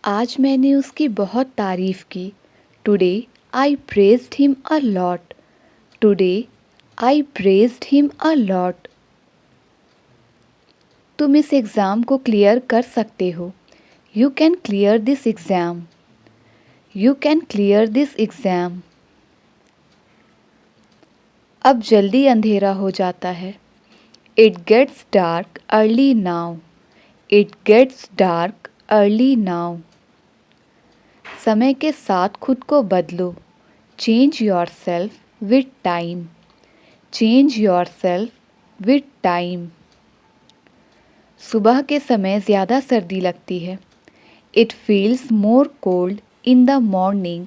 आज मैंने उसकी बहुत तारीफ़ की। Today I praised him a lot. Today I praised him a lot. तुम इस एग्ज़ाम को क्लियर कर सकते हो। You can clear this exam. You can clear this exam. अब जल्दी अंधेरा हो जाता है। It gets dark early now. It gets dark early now. समय के साथ खुद को बदलो। Change yourself with time. Change yourself with time. सुबह के समय ज़्यादा सर्दी लगती है। It feels more cold in the morning.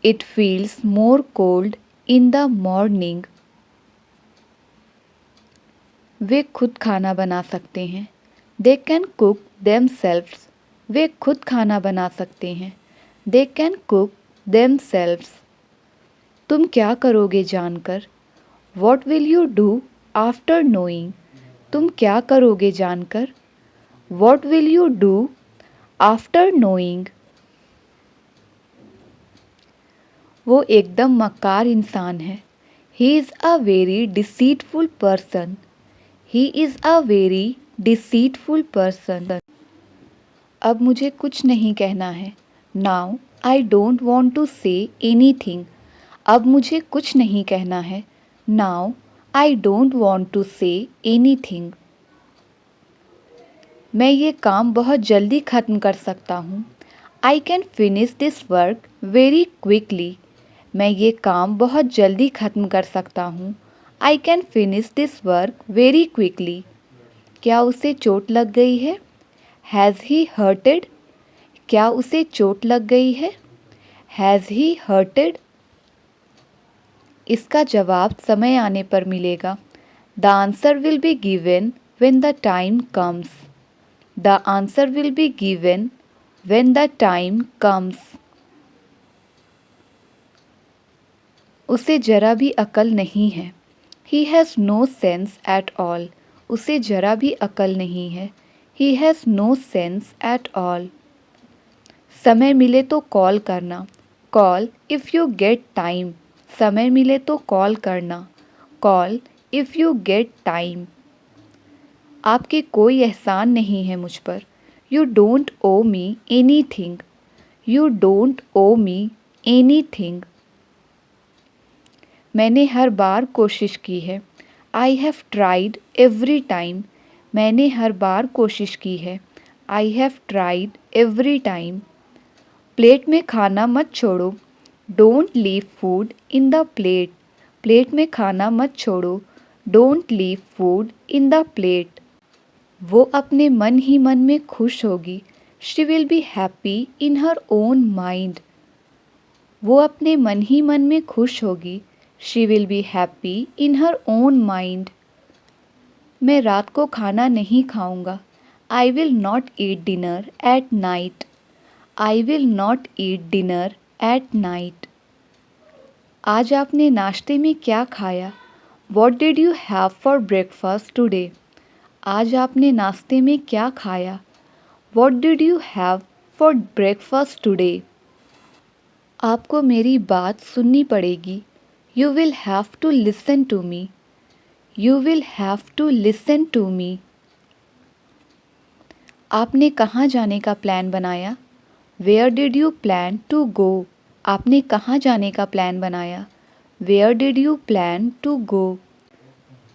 It feels more cold in the morning. वे खुद खाना बना सकते हैं। They can cook themselves. वे खुद खाना बना सकते हैं। They can cook themselves. तुम क्या करोगे जानकर? What will you do after knowing? तुम क्या करोगे जानकर? What will you do after knowing? वो एकदम मक्कार इंसान है। He is a very deceitful person. He is a very deceitful person. अब मुझे कुछ नहीं कहना है। Now I don't want to say anything. अब मुझे कुछ नहीं कहना है। Now I don't want to say anything. मैं ये काम बहुत जल्दी ख़त्म कर सकता हूँ। I can finish this work very quickly. मैं ये काम बहुत जल्दी ख़त्म कर सकता हूँ। I can finish this work very quickly. क्या उसे चोट लग गई है? Has he hurted? क्या उसे चोट लग गई है? Has he hurted? इसका जवाब समय आने पर मिलेगा। The answer will be given when the time comes. The answer will be given when the time comes. उसे जरा भी अकल नहीं है। He has no sense at all. उसे जरा भी अकल नहीं है। He has no sense at all. समय मिले तो कॉल करना। Call if you get time. समय मिले तो कॉल करना। Call if you get time. आपके कोई एहसान नहीं है मुझ पर। You don't owe me anything. You don't owe me anything. मैंने हर बार कोशिश की है। I have tried every time. मैंने हर बार कोशिश की है। I have tried every time. Plate में खाना मत छोड़ो। Don't leave food in the plate. Plate में खाना मत छोड़ो। Don't leave food in the plate. वो अपने मन ही मन में खुश होगी। She will be happy in her own mind. वो अपने मन ही मन में खुश होगी। She will be happy in her own mind. मैं रात को खाना नहीं खाऊंगा। आई will not eat dinner at night. I will not eat dinner at night. आज आपने नाश्ते में क्या खाया? What did you have for breakfast today? आज आपने नाश्ते में क्या खाया? What did you have for breakfast today? आपको मेरी बात सुननी पड़ेगी। You will have to listen to me. You will have to listen to me. आपने कहाँ जाने का प्लान बनाया? Where did you plan to go? आपने कहाँ जाने का प्लान बनाया? Where did you plan to go?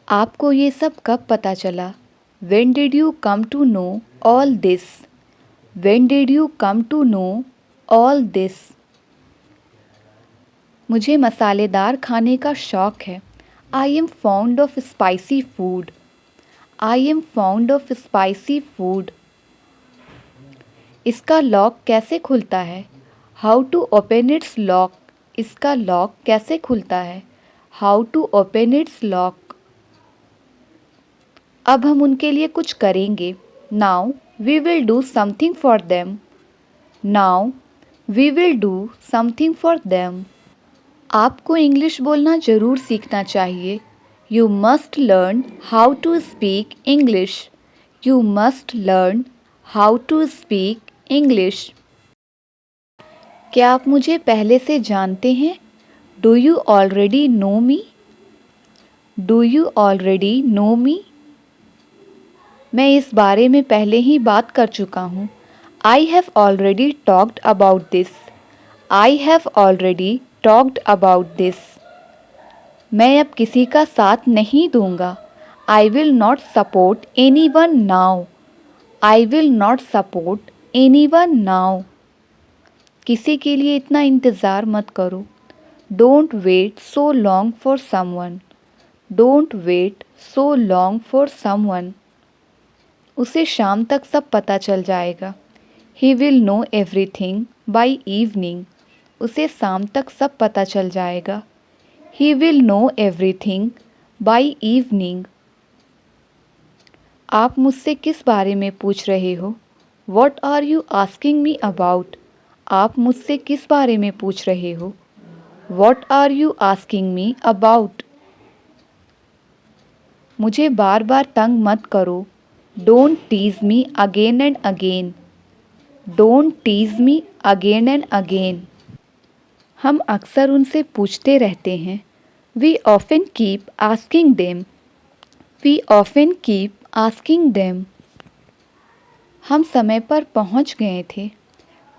आपको ये सब कब पता चला? When did you come to know all this? When did you come to know all this? मुझे मसालेदार खाने का शौक़ है। I am fond of spicy food. I am fond of spicy food. इसका लॉक कैसे खुलता है? How to open its lock. इसका लॉक कैसे खुलता है? How to open its lock. अब हम उनके लिए कुछ करेंगे। Now we will do something for them. Now we will do something for them. आपको इंग्लिश बोलना ज़रूर सीखना चाहिए। You must learn how to speak English. You must learn how to speak English. क्या आप मुझे पहले से जानते हैं? Do you already know me? Do you already know me? मैं इस बारे में पहले ही बात कर चुका हूँ। I have already talked about this. I have already talked about this. मैं अब किसी का साथ नहीं दूंगा। I will not support anyone now. I will not support anyone now. किसी के लिए इतना इंतज़ार मत करो। Don't wait so long for someone. Don't wait so long for someone. उसे शाम तक सब पता चल जाएगा। He will know everything by evening. उसे शाम तक सब पता चल जाएगा। He will know everything by evening. आप मुझसे किस बारे में पूछ रहे हो? What are you asking me about? आप मुझसे किस बारे में पूछ रहे हो? What are you asking me about? मुझे बार बार तंग मत करो। Don't tease me again and again. Don't tease me again and again. हम अक्सर उनसे पूछते रहते हैं। We often keep asking them. We often keep asking them. हम समय पर पहुंच गए थे।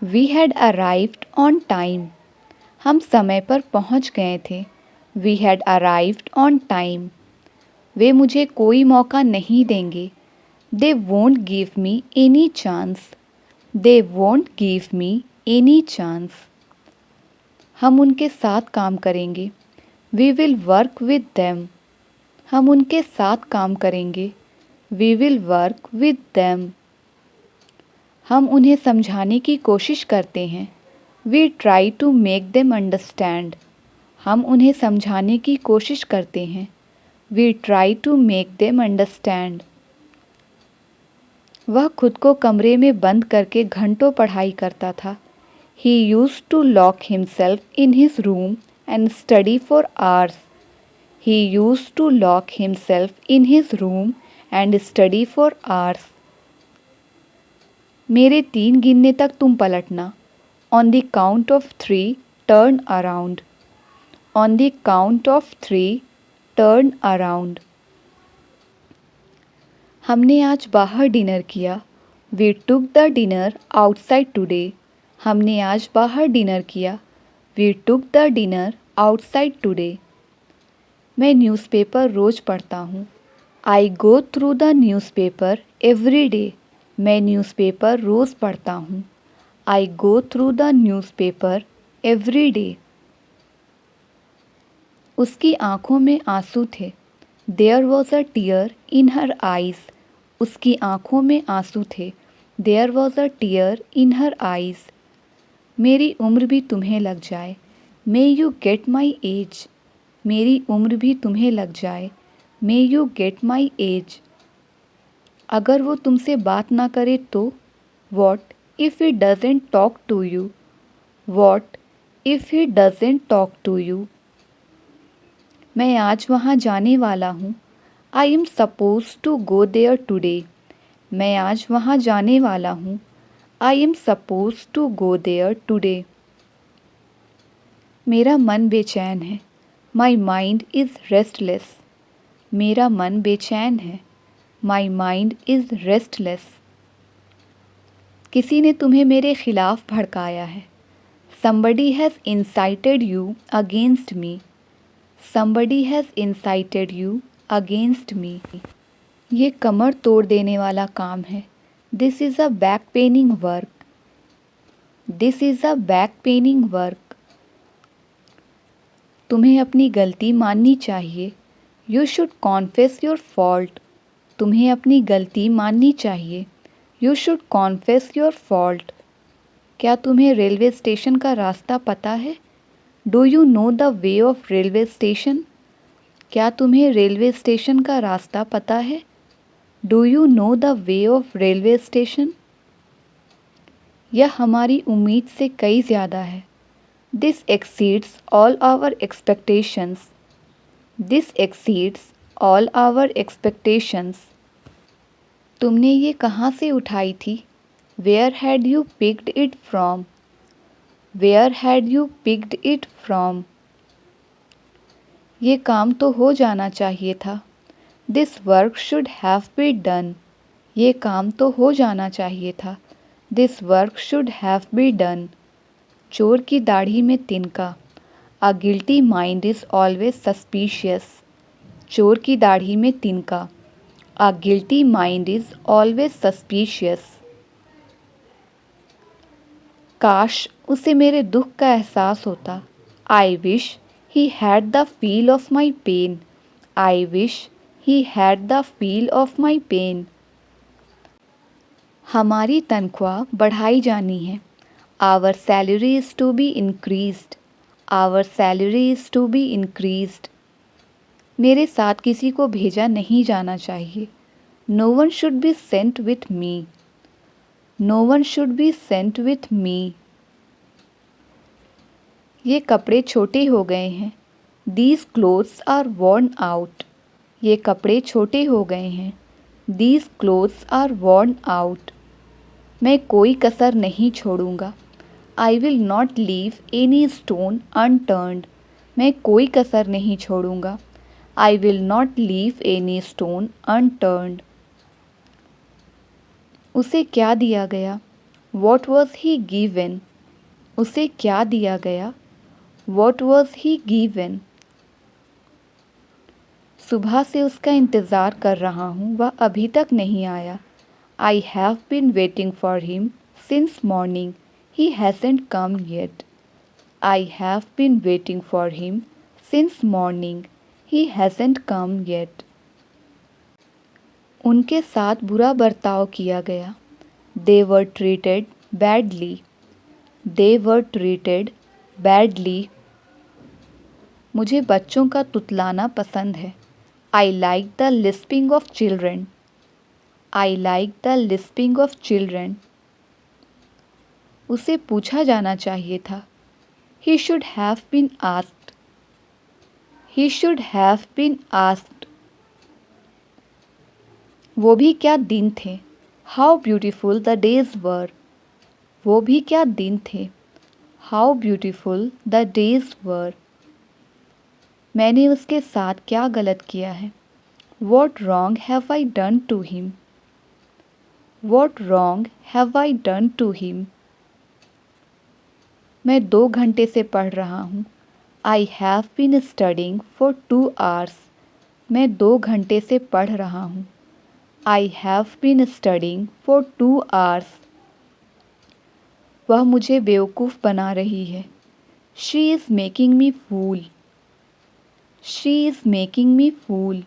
We had arrived on time. हम समय पर पहुंच गए थे। We had arrived on time. वे मुझे कोई मौका नहीं देंगे। They won't give me any chance. They won't give me any chance. हम उनके साथ काम करेंगे। We will work with them. हम उनके साथ काम करेंगे। We will work with them. हम उन्हें समझाने की कोशिश करते हैं। We try to make them understand. हम उन्हें समझाने की कोशिश करते हैं। We try to make them understand. वह खुद को कमरे में बंद करके घंटों पढ़ाई करता था। He used to lock himself in his room and study for hours. He used to lock himself in his room and study for hours. मेरे 3 गिनने तक तुम पलटना। On the count of 3, turn around. On the count of 3, turn around. हमने आज बाहर dinner किया। We took the dinner outside today. हमने आज बाहर डिनर किया। We took the dinner outside today. मैं न्यूज़पेपर रोज़ पढ़ता हूँ। I go through the newspaper every day. मैं न्यूज़पेपर रोज़ पढ़ता हूँ। I go through the newspaper every day. उसकी आँखों में आंसू थे। There was a tear in her eyes. उसकी आँखों में आंसू थे। There was a tear in her eyes. मेरी उम्र भी तुम्हें लग जाए। May you get my age. मेरी उम्र भी तुम्हें लग जाए। May you get my age. अगर वो तुमसे बात ना करे तो? What if he doesn't talk to you? What if he doesn't talk to you? मैं आज वहाँ जाने वाला हूँ। I am supposed to go there today. मैं आज वहाँ जाने वाला हूँ। I am supposed to go there today. मेरा मन बेचैन है। My mind is restless. मेरा मन बेचैन है। My mind is restless. किसी ने तुम्हें मेरे खिलाफ भड़काया है। Somebody has incited you against me. Somebody has incited you against me. ये कमर तोड़ देने वाला काम है। This is a back paining work. This is a back paining work. तुम्हें अपनी गलती माननी चाहिए। You should confess your fault. तुम्हें अपनी गलती माननी चाहिए। You should confess your fault. क्या तुम्हें रेलवे स्टेशन का रास्ता पता है? Do you know the way of railway station? क्या तुम्हें रेलवे स्टेशन का रास्ता पता है? Do you know the way of railway station? यह हमारी उम्मीद से कई ज़्यादा है। This exceeds all our expectations. This exceeds all our expectations. तुमने ये कहाँ से उठाई थी? Where had you picked it from? Where had you picked it from? ये काम तो हो जाना चाहिए था. This work should have been done. ये काम तो हो जाना चाहिए था. This work should have been done. चोर की दाढ़ी में तिनका. A guilty mind is always suspicious. चोर की दाढ़ी में तिनका. A guilty mind is always suspicious. काश उसे मेरे दुख का एहसास होता. I wish he had the feel of my pain. I wish he had the feel of my pain. हमारी तनख्वाह बढ़ाई जानी है. Our salary is to be increased. Our salary is to be increased. मेरे साथ किसी को भेजा नहीं जाना चाहिए. No one should be sent with me. No one should be sent with me. ये कपड़े छोटे हो गए हैं. These clothes are worn out. ये कपड़े छोटे हो गए हैं. These clothes are worn out. मैं कोई कसर नहीं छोड़ूंगा. I will not leave any stone unturned. मैं कोई कसर नहीं छोड़ूंगा. I will not leave any stone unturned. उसे क्या दिया गया? What was he given? उसे क्या दिया गया? What was he given? सुबह से उसका इंतज़ार कर रहा हूँ, वह अभी तक नहीं आया. I have been waiting for him since morning. He hasn't come yet. I have been waiting for him since morning. He hasn't come yet. उनके साथ बुरा बर्ताव किया गया. They were treated badly. They were treated badly. मुझे बच्चों का तुतलाना पसंद है. I like the lisping of children. I like the lisping of children. उसे पूछा जाना चाहिए था. He should have been asked. He should have been asked. वो भी क्या दिन थे. How beautiful the days were. वो भी क्या दिन थे. How beautiful the days were. मैंने उसके साथ क्या गलत किया है. What wrong have I done to him? What wrong have I done to him? मैं 2 घंटे से पढ़ रहा हूँ. I have been studying for 2 hours. मैं 2 घंटे से पढ़ रहा हूँ. I have been studying for 2 hours. वह मुझे बेवकूफ़ बना रही है. She is making me fool. She is making me fool.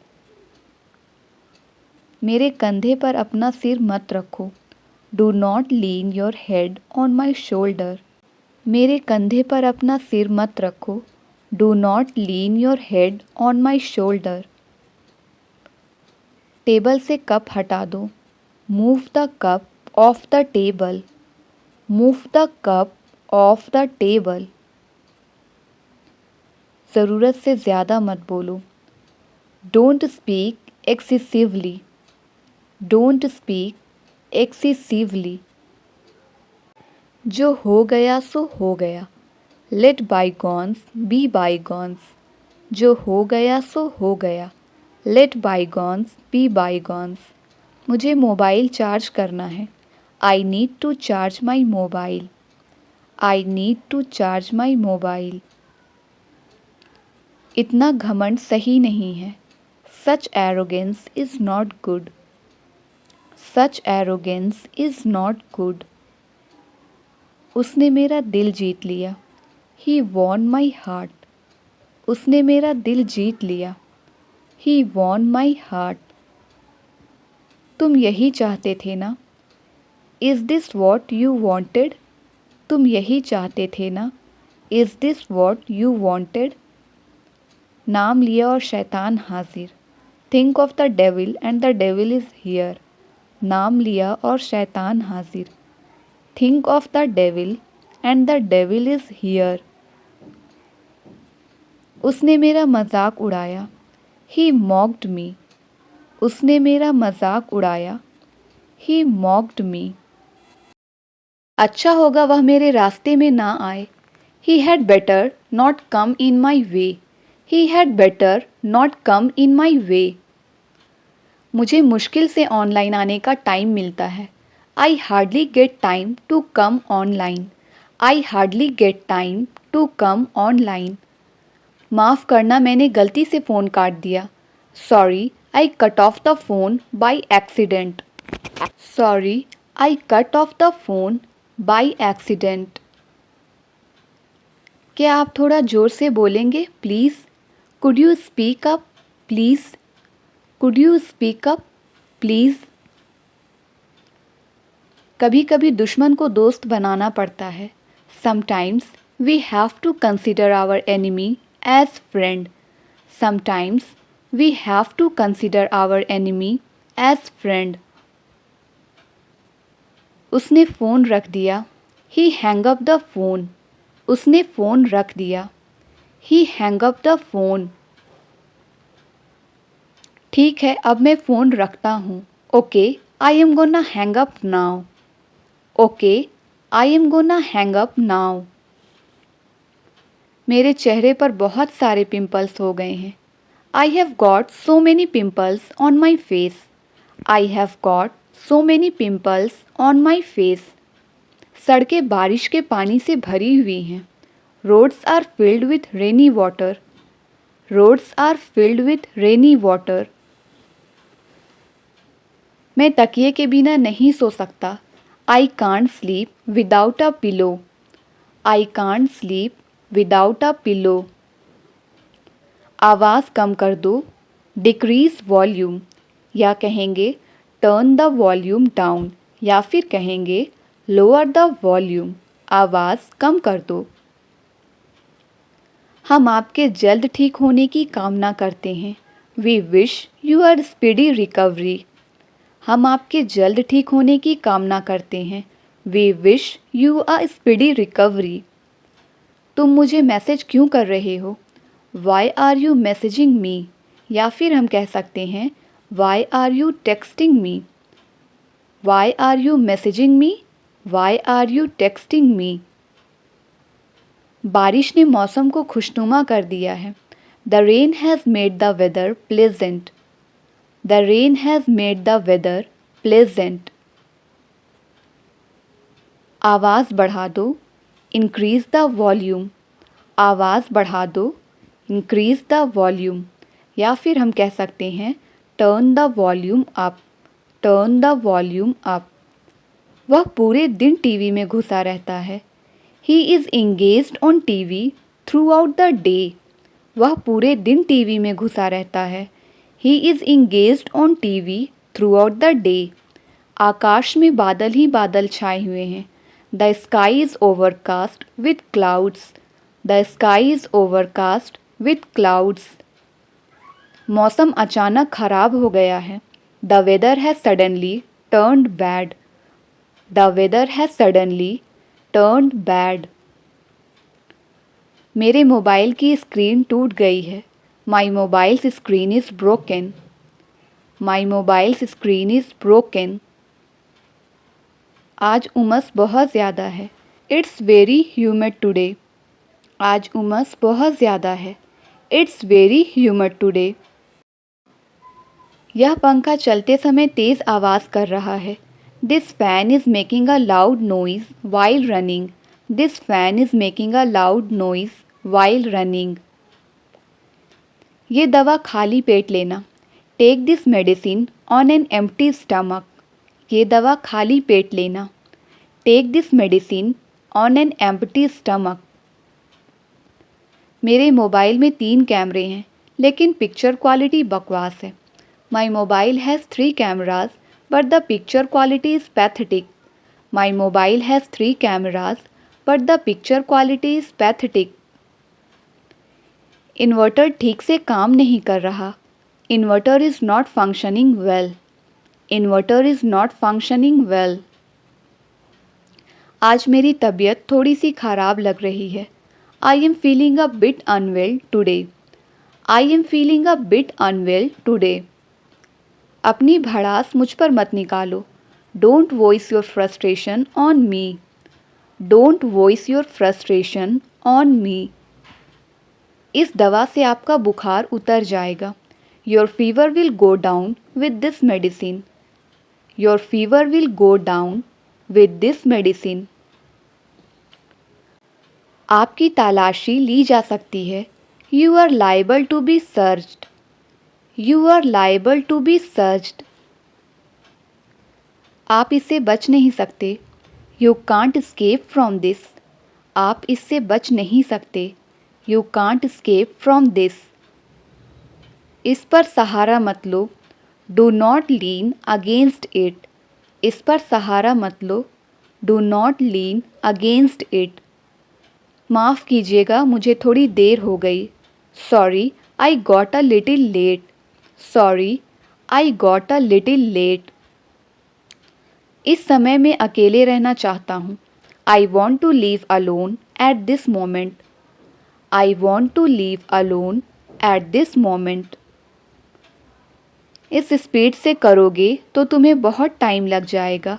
मेरे कंधे पर अपना सिर मत रखो. Do not lean your head on my shoulder. मेरे कंधे पर अपना सिर मत रखो. Do not lean your head on my shoulder. Table से कप हटा दो. Move the cup off the table. Move the cup off the table. ज़रूरत से ज़्यादा मत बोलो. Don't speak excessively. Don't speak excessively. जो हो गया सो हो गया. Let bygones be bygones. जो हो गया सो हो गया. Let bygones be bygones. मुझे मोबाइल चार्ज करना है. I need to charge my mobile. I need to charge my mobile. इतना घमंड सही नहीं है. Such arrogance is not good. Such arrogance is not good. उसने मेरा दिल जीत लिया. He won my heart. उसने मेरा दिल जीत लिया. He won my heart. तुम यही चाहते थे ना? Is this what you wanted? तुम यही चाहते थे ना? Is this what you wanted? नाम लिया और शैतान हाजिर. Think of the devil and the devil is here. नाम लिया और शैतान हाजिर. Think of the devil and the devil is here. उसने मेरा मजाक उड़ाया. He mocked me. उसने मेरा मजाक उड़ाया. He mocked me. अच्छा होगा वह मेरे रास्ते में ना आए। He had better not come in my way. He had better not come in my way. मुझे मुश्किल से ऑनलाइन आने का टाइम मिलता है। I hardly get time to come online. I hardly get time to come online. माफ़ करना मैंने गलती से फ़ोन काट दिया। Sorry, I cut off the phone by accident. Sorry, I cut off the phone by accident. क्या आप थोड़ा ज़ोर से बोलेंगे please? Could you speak up please? Could you speak up please? कभी कभी दुश्मन को दोस्त बनाना पड़ता है। Sometimes we have to consider our enemy as friend. Sometimes we have to consider our enemy as friend. उसने फ़ोन रख दिया। He hang up the phone. उसने फ़ोन रख दिया। He hang up the phone. ठीक है अब मैं फ़ोन रखता हूँ। Okay, I am gonna hang up now. Okay, I am gonna hang up now. मेरे चेहरे पर बहुत सारे पिंपल्स हो गए हैं। I have got so many pimples on my face. I have got so many pimples on my face. सड़कें बारिश के पानी से भरी हुई हैं। Roads are filled with rainy water. Roads are filled with rainy water. मैं तकिए के बिना नहीं सो सकता। I can't sleep without a pillow. I can't sleep without a pillow. आवाज़ कम कर दो। Decrease volume या कहेंगे Turn the volume down या फिर कहेंगे Lower the volume. आवाज़ कम कर दो। हम आपके जल्द ठीक होने की कामना करते हैं। We wish you a speedy recovery. हम आपके जल्द ठीक होने की कामना करते हैं। We wish you a speedy recovery. तुम मुझे मैसेज क्यों कर रहे हो? Why are you messaging me? या फिर हम कह सकते हैं Why are you texting me? Why are you messaging me? Why are you texting me? बारिश ने मौसम को खुशनुमा कर दिया है। The rain has made the weather pleasant. The rain has made the weather pleasant. आवाज़ बढ़ा दो। Increase the volume. आवाज़ बढ़ा दो। Increase the volume. या फिर हम कह सकते हैं Turn the volume up. Turn the volume up. वह पूरे दिन टीवी में घुसा रहता है। He is engaged on TV throughout the day. वह पूरे दिन टीवी में घुसा रहता है। He is engaged on TV throughout the day. आकाश में बादल ही बादल छाए हुए हैं। The sky is overcast with clouds. The sky is overcast with clouds. मौसम अचानक खराब हो गया है। The weather has suddenly turned bad. The weather has suddenly turned bad. मेरे मोबाइल की स्क्रीन टूट गई है। My mobile's screen is broken. My mobile's screen is broken. आज उमस बहुत ज़्यादा है। It's very humid today. आज उमस बहुत ज़्यादा है। It's very humid today. यह पंखा चलते समय तेज़ आवाज़ कर रहा है। This fan is making a loud noise while running. This fan is making a loud noise while running. ये दवा खाली पेट लेना। Take this medicine on an empty stomach. ये दवा खाली पेट लेना। Take this medicine on an empty stomach. मेरे mobile में 3 कैमरे हैं लेकिन पिक्चर क्वालिटी बकवास है। My mobile has 3 cameras but the picture quality is pathetic. My mobile has 3 cameras but the picture quality is pathetic. Inverter ठीक से काम नहीं कर रहा। Inverter is not functioning well. Inverter is not functioning well. आज मेरी तबीयत थोड़ी सी खराब लग रही है। I am feeling a bit unwell today. I am feeling a bit unwell today. अपनी भड़ास मुझ पर मत निकालो। Don't voice your frustration on me. Don't voice your frustration on me. इस दवा से आपका बुखार उतर जाएगा। Your fever will go down with this medicine. Your fever will go down with this medicine. आपकी तलाशी ली जा सकती है। You are liable to be searched. You are liable to be searched. आप इससे बच नहीं सकते। You can't escape from this. आप इससे बच नहीं सकते। You can't escape from this. इस पर सहारा मत लो। Do not lean against it. इस पर सहारा मत लो। Do not lean against it. माफ़ कीजिएगा, मुझे थोड़ी देर हो गई। Sorry I got a little late. Sorry I got a little late. इस समय मैं अकेले रहना चाहता हूँ। I want to leave alone at this moment. I want to leave alone at this moment. इस स्पीड से करोगे तो तुम्हें बहुत टाइम लग जाएगा।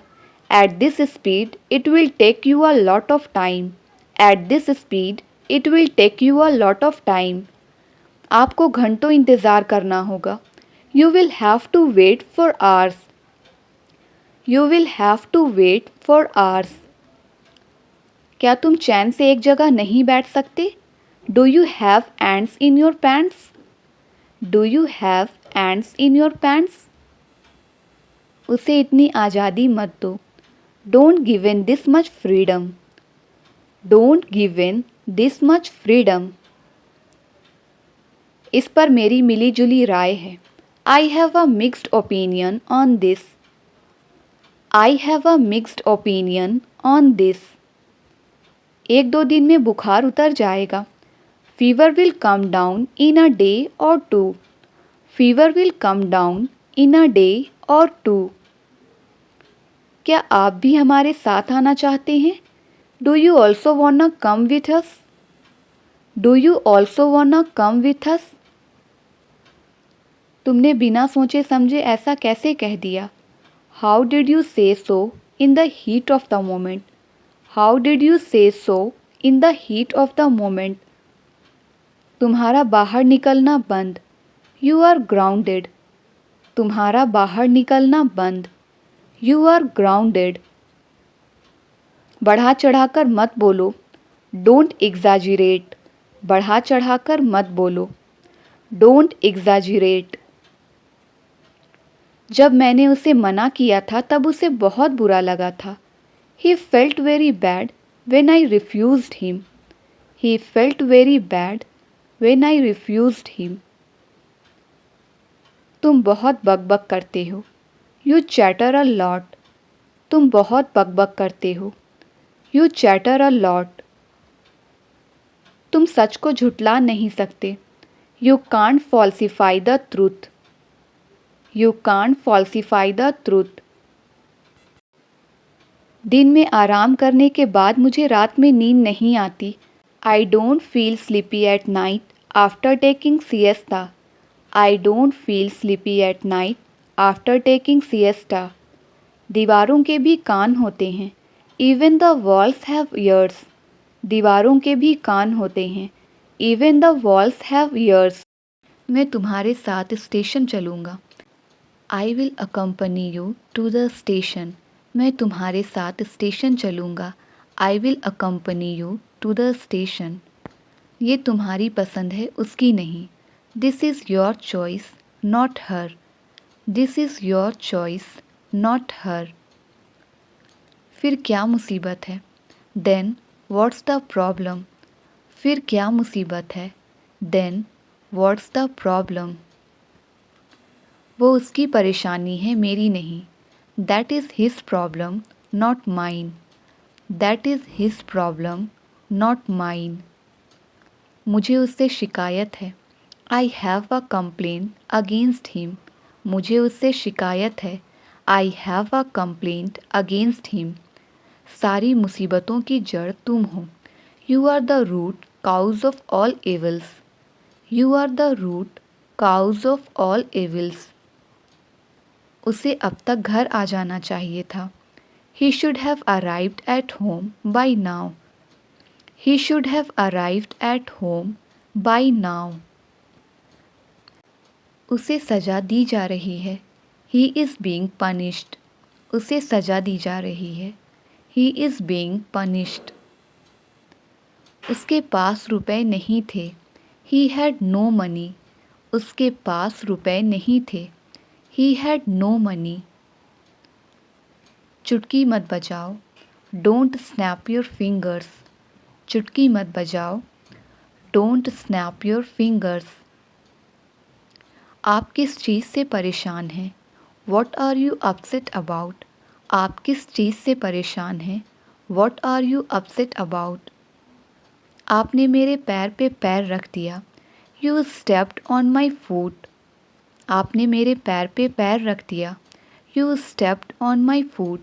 At this speed it will take you a lot of time. At this speed it will take you a lot of time. आपको घंटों इंतज़ार करना होगा। You will have to wait for hours. You will have to wait for hours. क्या तुम चैन से एक जगह नहीं बैठ सकते? Do you have ants in your pants? Do you have ants in your pants? उसे इतनी आज़ादी मत दो। Don't give in this much freedom. Don't give in this much freedom. इस पर मेरी मिली जुली राय है। I have a mixed opinion on this. I have a mixed opinion on this. एक दो दिन में बुखार उतर जाएगा। Fever will come down in a day or two. Fever will come down in a day or two. क्या आप भी हमारे साथ आना चाहते हैं? Do you also वॉन्ना come with us? Do you also वॉन्ना come with us? तुमने बिना सोचे समझे ऐसा कैसे कह दिया? How did you say so in the heat of the moment? How did you say so in the heat of the moment? तुम्हारा बाहर निकलना बंद। You are grounded. तुम्हारा बाहर निकलना बंद। You are grounded. बढ़ा चढ़ाकर मत बोलो। Don't exaggerate. बढ़ा चढ़ाकर मत बोलो। Don't exaggerate. जब मैंने उसे मना किया था तब उसे बहुत बुरा लगा था। He felt very bad when I refused him. He felt very bad when I refused him. तुम बहुत बकबक करते हो। You chatter a lot. तुम बहुत बकबक करते हो। You chatter a lot. तुम सच को झुठला नहीं सकते। You can't falsify the truth. You can't falsify the truth. दिन में आराम करने के बाद मुझे रात में नींद नहीं आती। I don't feel sleepy at night after taking siesta. I don't feel sleepy at night after taking siesta. दीवारों के भी कान होते हैं। Even the walls have ears. दीवारों के भी कान होते हैं। Even the walls have ears. मैं तुम्हारे साथ स्टेशन चलूँगा। I will accompany you to the station. मैं तुम्हारे साथ स्टेशन चलूँगा। I will accompany you to the station. ये तुम्हारी पसंद है, उसकी नहीं। This is your choice, not her. This is your choice, not her. फिर क्या मुसीबत है? Then what's the problem? फिर क्या मुसीबत है? Then what's the problem? वो उसकी परेशानी है, मेरी नहीं। That is his problem, not mine. That is his problem, not mine. मुझे उससे शिकायत है। I have a complaint against him. मुझे उससे शिकायत है। I have a complaint against him. सारी मुसीबतों की जड़ तुम हो। You are the root cause of all evils. You are the root cause of all evils. उसे अब तक घर आ जाना चाहिए था। He should have arrived at home by now. He should have arrived at home by now. उसे सज़ा दी जा रही है. He is being punished. उसे सज़ा दी जा रही है. He is being punished. उसके पास रुपए नहीं थे. He had no money. उसके पास रुपए नहीं थे. He had no money. चुटकी मत बजाओ. Don't snap your fingers. चुटकी मत बजाओ. Don't snap your fingers. आप किस चीज़ से परेशान हैं? What are you upset about? आप किस चीज़ से परेशान हैं? What are you upset about? आपने मेरे पैर पे पैर रख दिया. You stepped on my foot. आपने मेरे पैर पे पैर रख दिया. You stepped on my foot.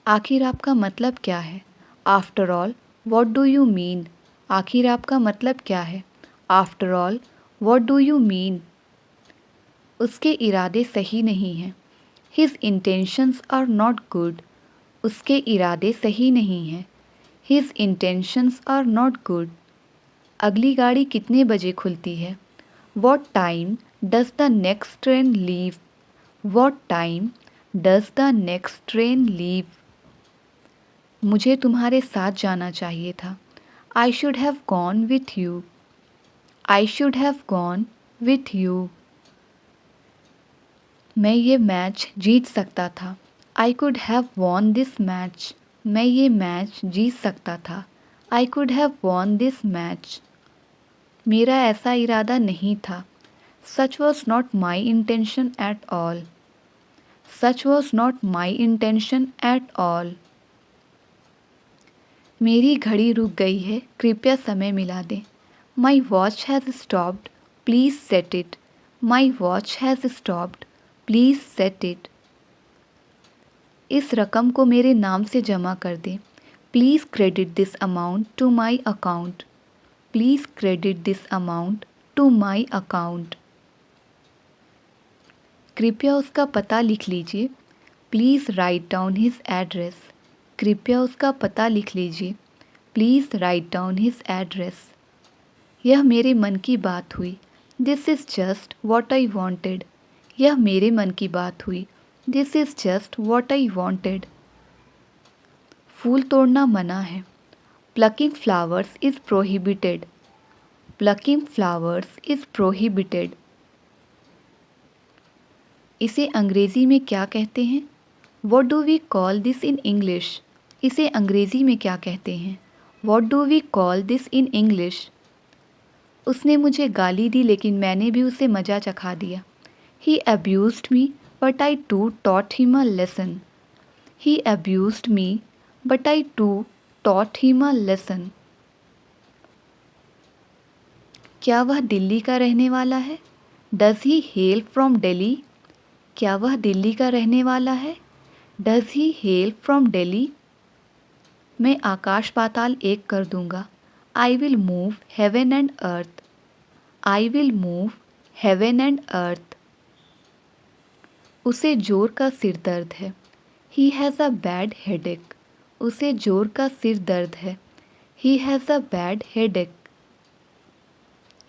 आखिर आपका मतलब क्या है? After all, what do you mean? आखिर आपका मतलब क्या है? After all, what do you mean? उसके इरादे सही नहीं हैं. His intentions are not good. उसके इरादे सही नहीं हैं. His intentions are not good. अगली गाड़ी कितने बजे खुलती है? What time does the next train leave? What time does the next train leave? मुझे तुम्हारे साथ जाना चाहिए था. I should have gone with you. I should have gone with you. मैं ये मैच जीत सकता था. I could have won this match. मैं ये मैच जीत सकता था. I could have won this match. मेरा ऐसा इरादा नहीं था. Such was not my intention at all. Such was not my intention at all. मेरी घड़ी रुक गई है, कृपया समय मिला दें. My watch has stopped. Please set it. My watch has stopped. Please set it. इस रकम को मेरे नाम से जमा कर दें. Please credit this amount to my account. Please credit this amount to my account. कृपया उसका पता लिख लीजिए. Please write down his address. कृपया उसका पता लिख लीजिए. Please write down his address. यह मेरे मन की बात हुई. This is just what I wanted. यह मेरे मन की बात हुई. This is just what I wanted. फूल तोड़ना मना है. Plucking flowers is prohibited. Plucking flowers is prohibited. इसे अंग्रेज़ी में क्या कहते हैं? What do we call this in English? इसे अंग्रेज़ी में क्या कहते हैं? What do we call this in English? उसने मुझे गाली दी लेकिन मैंने भी उसे मज़ा चखा दिया. He abused me, but I too taught him a lesson. He abused me, but I too taught him a lesson. क्या वह दिल्ली का रहने वाला है? Does he hail from Delhi? क्या वह दिल्ली का रहने वाला है? Does he hail from Delhi? मैं आकाश पाताल एक कर दूंगा. I will move heaven and earth. I will move heaven and earth. उसे जोर का सिर दर्द है. He has a bad headache. उसे जोर का सिर दर्द है. He has a bad headache.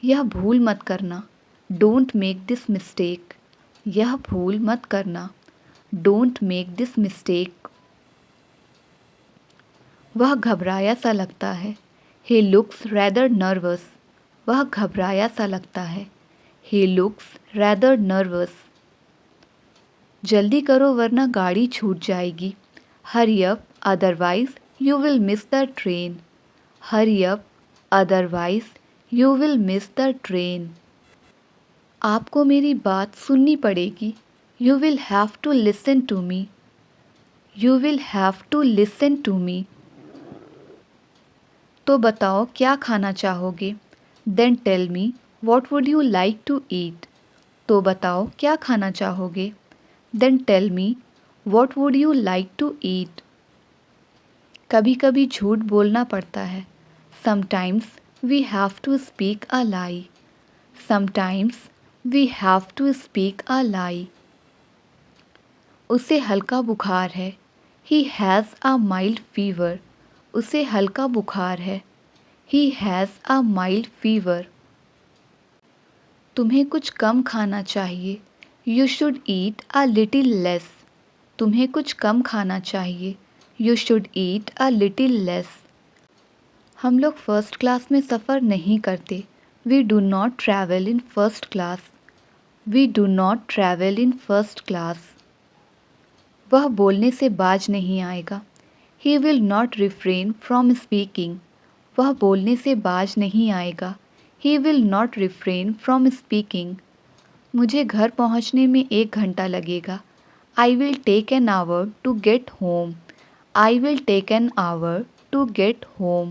यह भूल मत करना. Don't make this mistake. यह भूल मत करना. Don't make this mistake. वह घबराया सा लगता है. He looks rather nervous. वह घबराया सा लगता है. He looks rather nervous. जल्दी करो वरना गाड़ी छूट जाएगी. Hurry up, otherwise you will miss the train. Hurry up, otherwise you will miss the train. आपको मेरी बात सुननी पड़ेगी. You will have to listen to me. You will have to listen to me. तो बताओ क्या खाना चाहोगे? Then tell me what would you like to eat? तो बताओ क्या खाना चाहोगे? Then tell me what would you like to eat? कभी कभी झूठ बोलना पड़ता है. Sometimes we have to speak a lie. Sometimes we have to speak a lie. उसे हल्का बुखार है. He has a mild fever, उसे हल्का बुखार है। He has a mild fever. तुम्हें कुछ कम खाना चाहिए। You should eat a little less, तुम्हें कुछ कम खाना चाहिए। You should eat a little less. हम लोग फर्स्ट क्लास में सफ़र नहीं करते। We do not travel in first class. We do not travel in first class. वह बोलने से बाज नहीं आएगा। He will not refrain from speaking, वह बोलने से बाज नहीं आएगा। He will not refrain from speaking. मुझे घर पहुंचने में 1 घंटा लगेगा। I will take an hour to get home. I will take an hour to get home.